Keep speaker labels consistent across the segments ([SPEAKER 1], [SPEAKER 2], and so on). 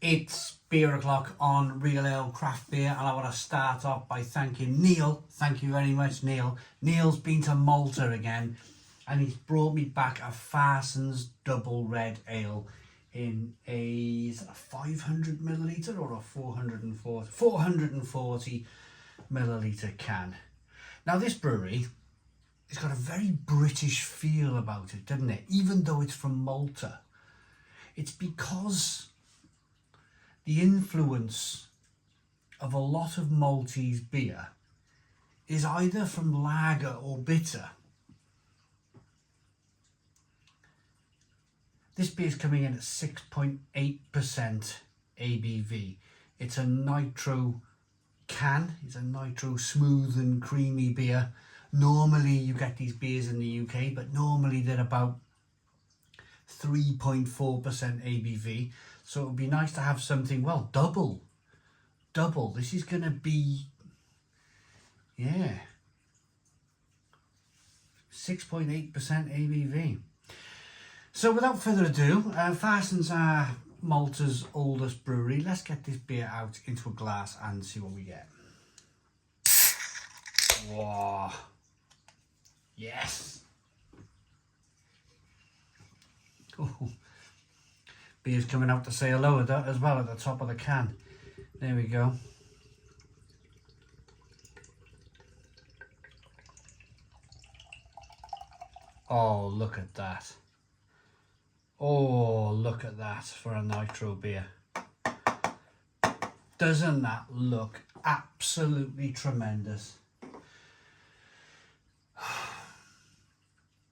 [SPEAKER 1] It's beer o'clock on Real Ale Craft Beer, and I want to start off by thanking Neil. Thank you very much, Neil. Neil's been to Malta again, and he's brought me back a Farsons Double Red Ale in is it a 500 milliliter or a 440 milliliter can. Now this brewery, it's got a very British feel about it, doesn't it? Even though it's from Malta. It's because the influence of a lot of Maltese beer is either from lager or bitter. This beer is coming in at 6.8% ABV. It's a Nitro can. It's a Nitro smooth and creamy beer. Normally you get these beers in the UK, but normally they're about 3.4% ABV. So it would be nice to have something, well, double. This is going to be, 6.8% ABV. So without further ado, Farsons are Malta's oldest brewery. Let's get this beer out into a glass and see what we get. Whoa. Yes. Oh. Beer's coming out to say hello as well at the top of the can. There we go. Oh, look at that. Oh, look at that for a Nitro beer. Doesn't that look absolutely tremendous?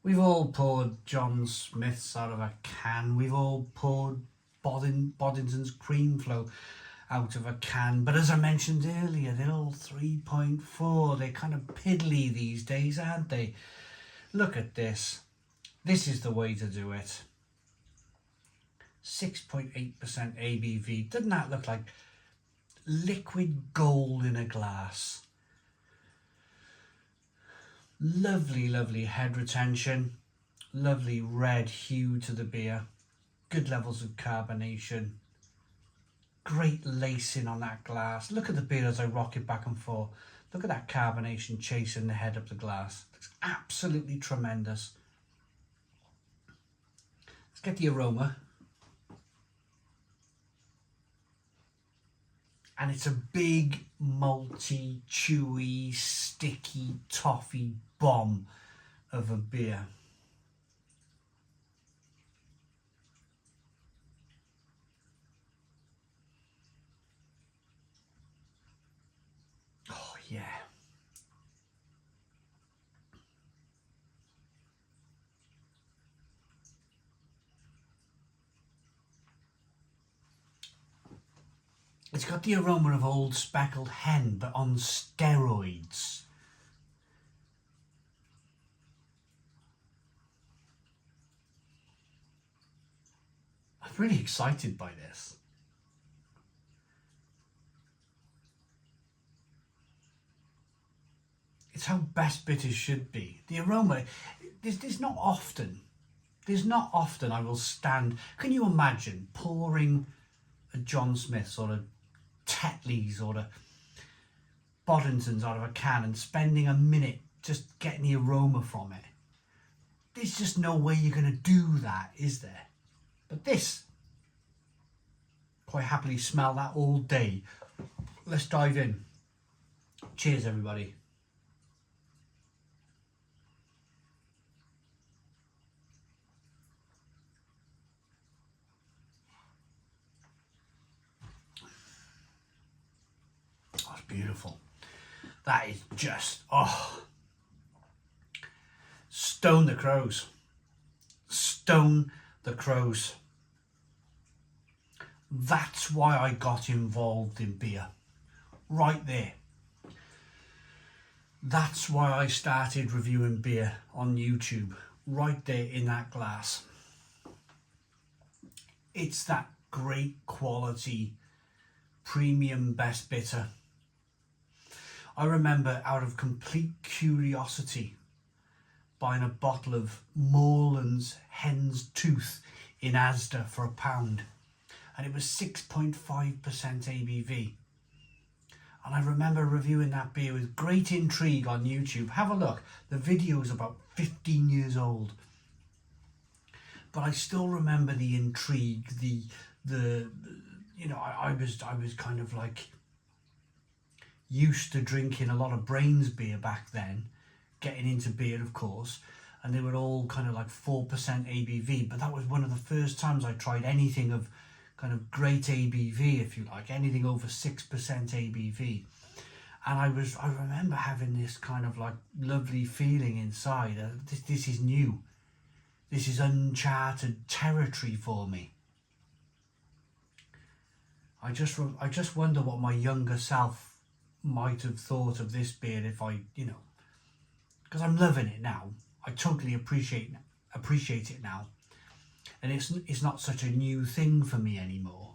[SPEAKER 1] We've all poured John Smith's out of a can. We've all poured Boddington's Cream Flow out of a can. But as I mentioned earlier, they're all 3.4. They're kind of piddly these days, aren't they? Look at this. This is the way to do it. 6.8% ABV. Doesn't that look like liquid gold in a glass? Lovely, lovely head retention, lovely red hue to the beer, good levels of carbonation, great lacing on that glass. Look at the beer as I rock it back and forth. Look at that carbonation chasing the head up the glass. It's absolutely tremendous. Let's get the aroma. And it's a big, malty, chewy, sticky, toffee bomb of a beer. Oh, yeah. It's got the aroma of old speckled hen, but on steroids. I'm really excited by this. It's how best bitters should be. The aroma, there's not often I will stand. Can you imagine pouring a John Smith's or a Tetley's or a Boddington's out of a can and spending a minute just getting the aroma from it? There's just no way you're going to do that, is there? But this, quite happily smell that all day. Let's dive in. Cheers, everybody. Oh, it's beautiful. That is just, stone the crows. Stone the crows. That's why I got involved in beer. Right there. That's why I started reviewing beer on YouTube. Right there in that glass. It's that great quality, premium best bitter. I remember out of complete curiosity buying a bottle of Moreland's Hen's Tooth in Asda for £1. and it was 6.5% ABV. And I remember reviewing that beer with great intrigue on YouTube. Have a look. The video is about 15 years old. But I still remember the intrigue, I was kind of like used to drinking a lot of Brains beer back then, getting into beer, of course, and they were all kind of like 4% ABV. But that was one of the first times I tried anything of kind of great ABV, if you like, anything over 6% ABV. And I remember having this kind of like lovely feeling inside. This is new. This is uncharted territory for me. I just wonder what my younger self might have thought of this beer if I, because I'm loving it now. I totally appreciate it now. And it's not such a new thing for me anymore.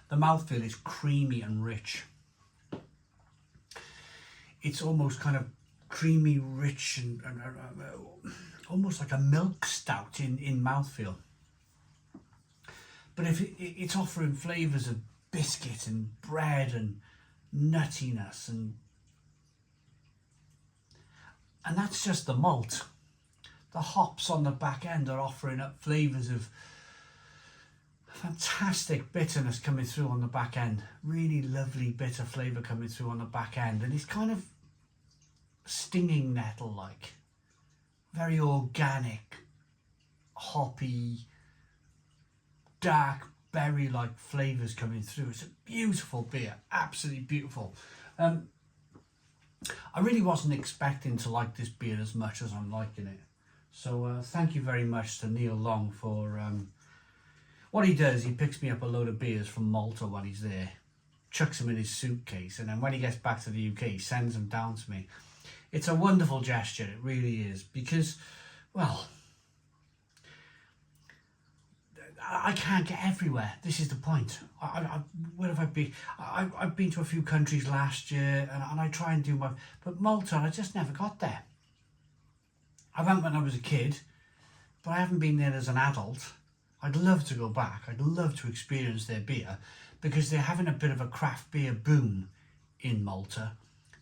[SPEAKER 1] The mouthfeel is creamy and rich. It's almost kind of creamy, rich, and almost like a milk stout in mouthfeel. But if it's offering flavours of biscuit and bread and nuttiness, and that's just the malt. The hops on the back end are offering up flavours of fantastic bitterness coming through on the back end. Really lovely bitter flavour coming through on the back end, and it's kind of stinging nettle like, very organic, hoppy, dark berry like flavours coming through. It's a beautiful beer, absolutely beautiful. I really wasn't expecting to like this beer as much as I'm liking it. So thank you very much to Neil Long for what he does. He picks me up a load of beers from Malta when he's there, chucks them in his suitcase, and then when he gets back to the UK, he sends them down to me. It's a wonderful gesture, it really is, because, well, I can't get everywhere. This is the point. Where have I been? I've been to a few countries last year, and I try and do but Malta, I just never got there. I went when I was a kid, but I haven't been there as an adult. I'd love to go back. I'd love to experience their beer, because they're having a bit of a craft beer boom in Malta.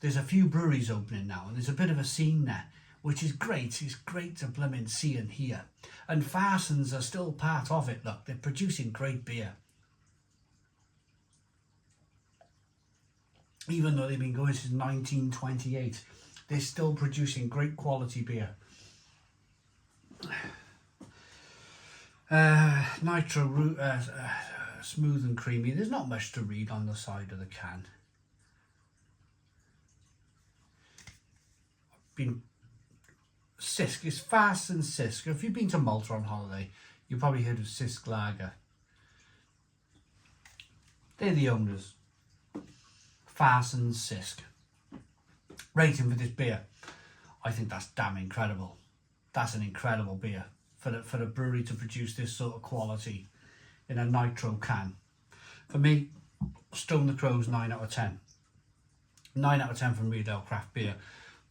[SPEAKER 1] There's a few breweries opening now, and there's a bit of a scene there, which is great. It's great to blooming see and hear. And Farsons are still part of it. Look, they're producing great beer. Even though they've been going since 1928, they're still producing great quality beer. Nitro, smooth and creamy. There's not much to read on the side of the can. Been Sisk, it's Farsons Sisk. If you've been to Malta on holiday, you've probably heard of Sisk Lager. They're the owners. Farsons Sisk. Rating for this beer, I think that's damn incredible. That's an incredible beer for the brewery to produce this sort of quality in a Nitro can. For me, Stone the Crows 9 out of 10. 9 out of 10 from Riedel Craft Beer.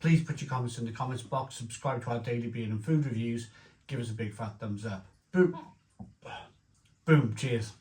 [SPEAKER 1] Please put your comments in the comments box, subscribe to our daily beer and food reviews, give us a big fat thumbs up. Boom. Boom, cheers.